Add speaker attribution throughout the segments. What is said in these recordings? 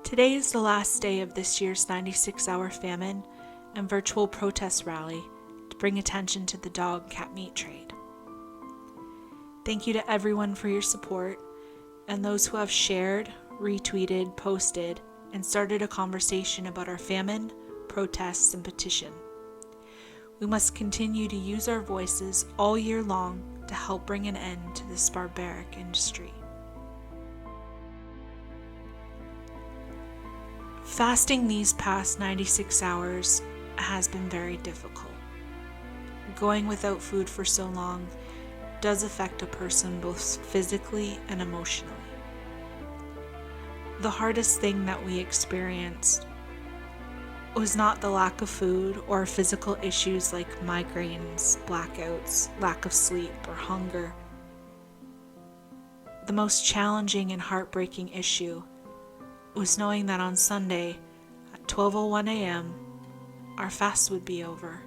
Speaker 1: Today is the last day of this year's 96-hour famine and virtual protest rally to bring attention to the dog and cat meat trade. Thank you to everyone for your support and those who have shared, retweeted, posted, and started a conversation about our famine, protests, and petition. We must continue to use our voices all year long to help bring an end to this barbaric industry. Fasting these past 96 hours has been very difficult. Going without food for so long does affect a person both physically and emotionally. The hardest thing that we experienced was not the lack of food or physical issues like migraines, blackouts, lack of sleep, or hunger. The most challenging and heartbreaking issue was knowing that on Sunday at 12:01 a.m. our fast would be over.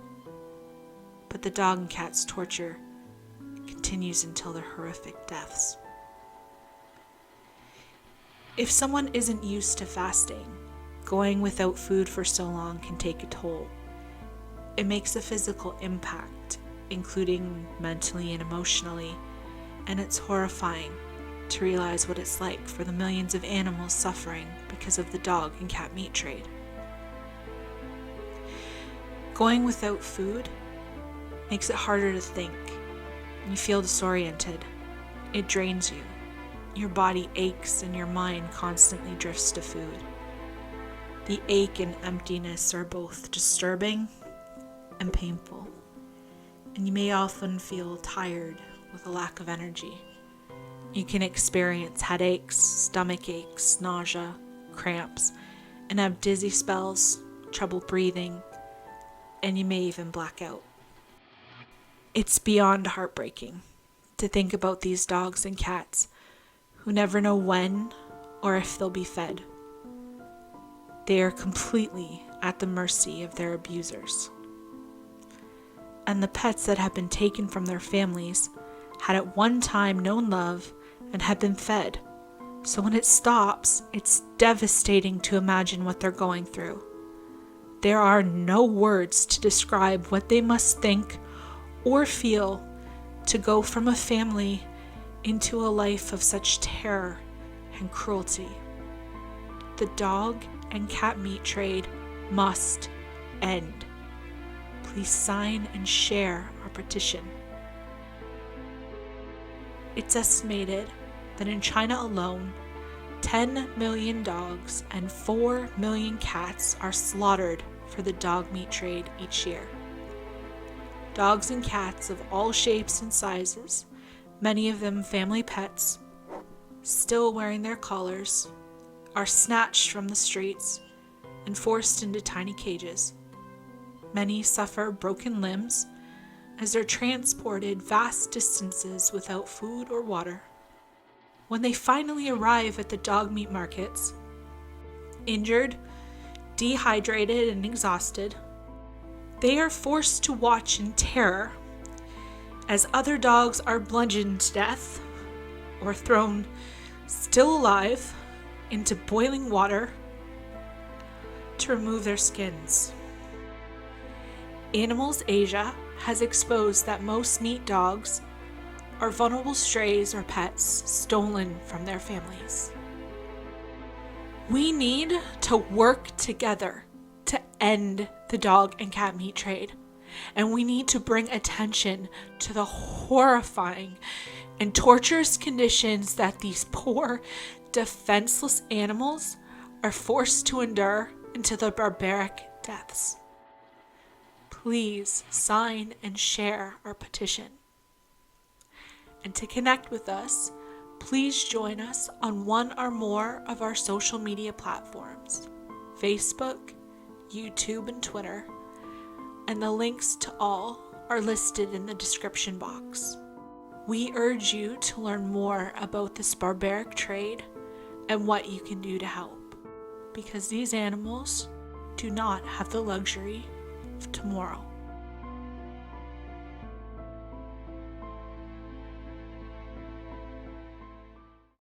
Speaker 1: But the dog and cat's torture continues until their horrific deaths. If someone isn't used to fasting, going without food for so long can take a toll. It makes a physical impact, including mentally and emotionally, and it's horrifying to realize what it's like for the millions of animals suffering because of the dog and cat meat trade. Going without food makes it harder to think. You feel disoriented. It drains you. Your body aches and your mind constantly drifts to food. The ache and emptiness are both disturbing and painful, and you may often feel tired with a lack of energy. You can experience headaches, stomach aches, nausea, cramps, and have dizzy spells, trouble breathing, and you may even black out. It's beyond heartbreaking to think about these dogs and cats who never know when or if they'll be fed. They are completely at the mercy of their abusers. And the pets that have been taken from their families had at one time known love and had been fed. So when it stops, it's devastating to imagine what they're going through. There are no words to describe what they must think or feel to go from a family into a life of such terror and cruelty. The dog and cat meat trade must end. Please sign and share our petition. It's estimated that in China alone, 10 million dogs and 4 million cats are slaughtered for the dog meat trade each year. Dogs and cats of all shapes and sizes, many of them family pets, still wearing their collars, are snatched from the streets and forced into tiny cages. Many suffer broken limbs as they're transported vast distances without food or water. When they finally arrive at the dog meat markets, injured, dehydrated, and exhausted, they are forced to watch in terror as other dogs are bludgeoned to death or thrown still alive into boiling water to remove their skins. Animals Asia has exposed that most meat dogs are vulnerable strays or pets stolen from their families. We need to work together to end the dog and cat meat trade, and we need to bring attention to the horrifying and torturous conditions that these poor, defenseless animals are forced to endure until their barbaric deaths. Please sign and share our petition. And to connect with us, please join us on one or more of our social media platforms, Facebook, YouTube, and Twitter, and the links to all are listed in the description box. We urge you to learn more about this barbaric trade and what you can do to help, because these animals do not have the luxury of tomorrow.